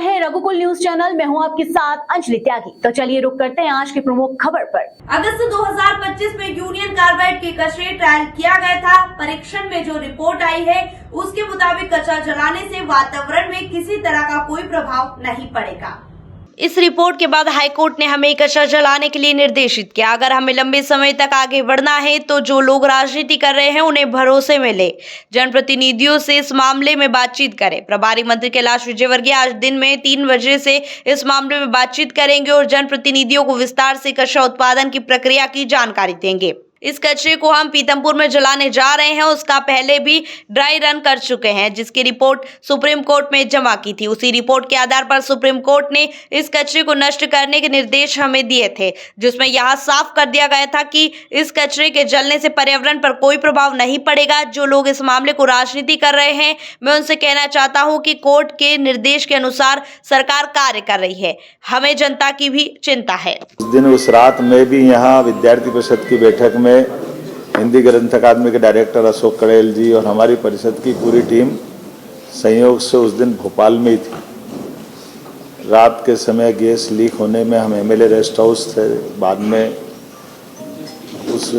है रघुकुल news channel. मैं हूं आपके साथ अंजलि त्यागी। तो चलिए रुक करते हैं आज की प्रमुख खबर पर। अगस्त 2025 में यूनियन कार्बाइड के कचरे ट्रायल किया गया था। परीक्षण में जो रिपोर्ट आई है उसके मुताबिक कचरा जलाने से वातावरण में किसी तरह का कोई प्रभाव नहीं पड़ेगा। इस रिपोर्ट के बाद हाईकोर्ट ने हमें कचरा जलाने के लिए निर्देशित किया। अगर हमें लंबे समय तक आगे बढ़ना है तो जो लोग राजनीति कर रहे हैं उन्हें भरोसे में ले, जनप्रतिनिधियों से इस मामले में बातचीत करें। प्रभारी मंत्री कैलाश विजयवर्गीय आज दिन में 3 बजे से इस मामले में बातचीत करेंगे और जनप्रतिनिधियों को विस्तार से कचरा उत्पादन की प्रक्रिया की जानकारी देंगे। इस कचरे को हम पीतमपुर में जलाने जा रहे हैं। उसका पहले भी ड्राई रन कर चुके हैं, जिसकी रिपोर्ट सुप्रीम कोर्ट में जमा की थी। उसी रिपोर्ट के आधार पर सुप्रीम कोर्ट ने इस कचरे को नष्ट करने के निर्देश हमें दिए थे, जिसमें यह साफ कर दिया गया था कि इस कचरे के जलने से पर्यावरण पर कोई प्रभाव नहीं पड़ेगा। जो लोग इस मामले को राजनीति कर रहे हैं, मैं उनसे कहना चाहता हूँ कि कोर्ट के निर्देश के अनुसार सरकार कार्य कर रही है। हमें जनता की भी चिंता है। उस दिन उस रात में भी यहाँ विद्यार्थी परिषद की बैठक में हिंदी ग्रंथ अकादमी के डायरेक्टर अशोक कड़ेल जी और हमारी परिषद की पूरी टीम संयोग से उस दिन भोपाल में ही थी। रात के समय गैस लीक होने में हम एमएलए रेस्ट हाउस थे। बाद में उस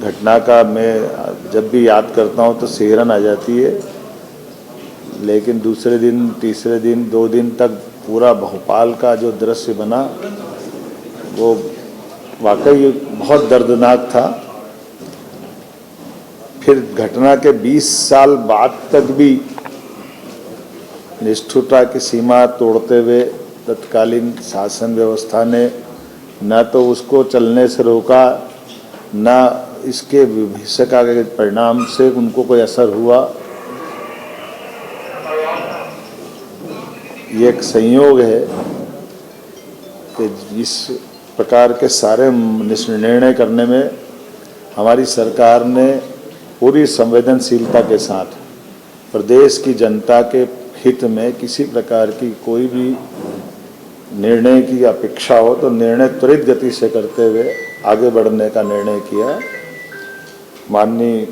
घटना का मैं जब भी याद करता हूँ तो सिहरन आ जाती है। लेकिन दूसरे दिन, तीसरे दिन, 2 दिन तक पूरा भोपाल का जो दृश्य बना वो वाकई बहुत दर्दनाक था। फिर घटना के 20 साल बाद तक भी निष्ठुरता की सीमा तोड़ते हुए तत्कालीन शासन व्यवस्था ने न तो उसको चलने से रोका, न इसके भविष्य का परिणाम से उनको कोई असर हुआ। ये एक संयोग है कि इस प्रकार के सारे निर्णय करने में हमारी सरकार ने पूरी संवेदनशीलता के साथ प्रदेश की जनता के हित में किसी प्रकार की कोई भी निर्णय की अपेक्षा हो तो निर्णय त्वरित गति से करते हुए आगे बढ़ने का निर्णय किया। माननीय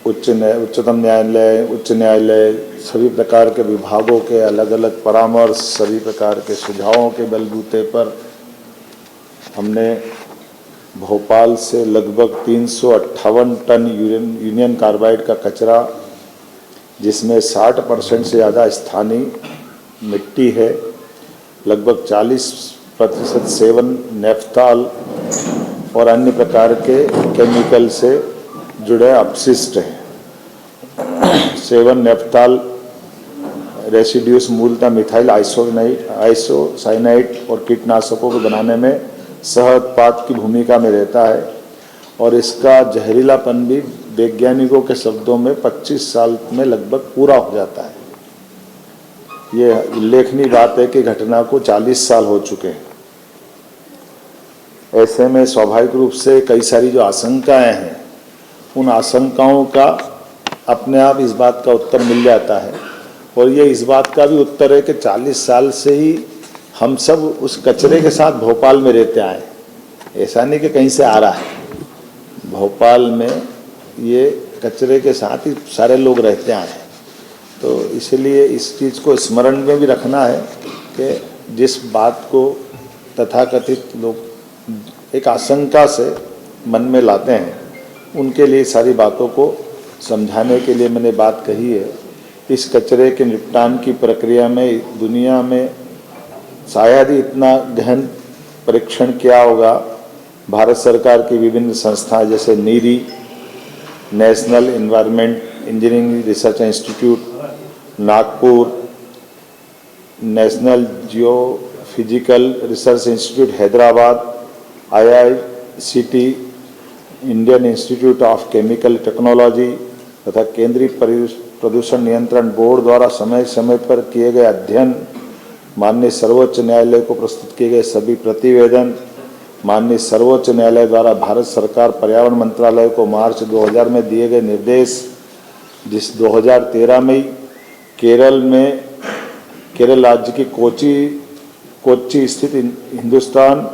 उच्चतम न्यायालय, उच्च न्यायालय, सभी प्रकार के विभागों के अलग अलग परामर्श, सभी प्रकार के सुझावों के बलबूते पर हमने भोपाल से लगभग 358 टन यूनियन कार्बाइड का कचरा, जिसमें 60% से ज़्यादा स्थानीय मिट्टी है, लगभग 40% सेवन नेफ्थॉल और अन्य प्रकार के केमिकल से जुड़े अपशिष्ट हैं। सेवन नेफ्थॉल रेसिड्यूस मूलतः मिथाइल आइसोसाइनाइड और कीटनाशकों को बनाने में सह उत्पाद की भूमिका में रहता है और इसका जहरीलापन भी वैज्ञानिकों के शब्दों में 25 साल में लगभग पूरा हो जाता है। ये उल्लेखनीय बात है कि घटना को 40 साल हो चुके हैं। ऐसे में स्वाभाविक रूप से कई सारी जो आशंकाएं हैं, उन आशंकाओं का अपने आप इस बात का उत्तर मिल जाता है। और ये इस बात का भी उत्तर है कि 40 साल से ही हम सब उस कचरे के साथ भोपाल में रहते आए। ऐसा नहीं कि कहीं से आ रहा है। भोपाल में ये कचरे के साथ ही सारे लोग रहते आए हैं। तो इसलिए इस चीज़ को स्मरण में भी रखना है कि जिस बात को तथाकथित लोग एक आशंका से मन में लाते हैं, उनके लिए सारी बातों को समझाने के लिए मैंने बात कही है। इस कचरे के निपटान की प्रक्रिया में दुनिया में शायद ही इतना गहन परीक्षण किया होगा। भारत सरकार की विभिन्न संस्थाएं जैसे NEERI, national environment engineering research institute Nagpur, national geophysical research institute Hyderabad, IICT, Indian institute of chemical technology तथा केंद्रीय प्रदूषण नियंत्रण बोर्ड द्वारा समय समय पर किए गए अध्ययन, माननीय सर्वोच्च न्यायालय को प्रस्तुत किए गए सभी प्रतिवेदन, माननीय सर्वोच्च न्यायालय द्वारा भारत सरकार पर्यावरण मंत्रालय को मार्च 2000 में दिए गए निर्देश, जिस 2013 में केरल राज्य की कोच्चि स्थित हिंदुस्तान,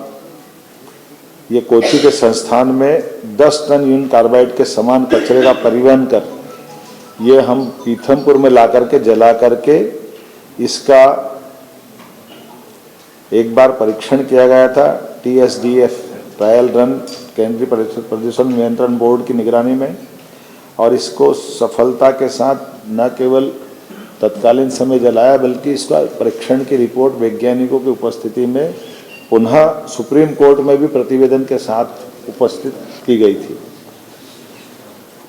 ये कोच्चि के संस्थान में 10 टन यूनियन कार्बाइड के समान कचरे का परिवहन कर ये हम पीथमपुर में ला करके जला करके इसका एक बार परीक्षण किया गया था TSDF ट्रायल रन केंद्रीय प्रदूषण नियंत्रण बोर्ड की निगरानी में, और इसको सफलता के साथ न केवल तत्कालीन समय जलाया बल्कि इसका परीक्षण की रिपोर्ट वैज्ञानिकों की उपस्थिति में पुनः सुप्रीम कोर्ट में भी प्रतिवेदन के साथ उपस्थित की गई थी।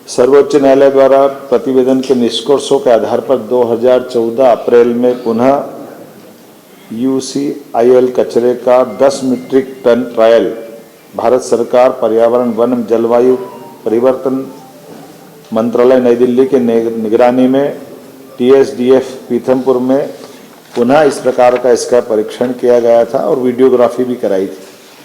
सर्वोच्च न्यायालय द्वारा प्रतिवेदन के निष्कर्षों के आधार पर 2014 अप्रैल में पुनः UCIL कचरे का 10 मीट्रिक टन ट्रायल भारत सरकार पर्यावरण वन जलवायु परिवर्तन मंत्रालय नई दिल्ली के निगरानी में TSDF पीथमपुर में पुनः इस प्रकार का इसका परीक्षण किया गया था और वीडियोग्राफी भी कराई थी।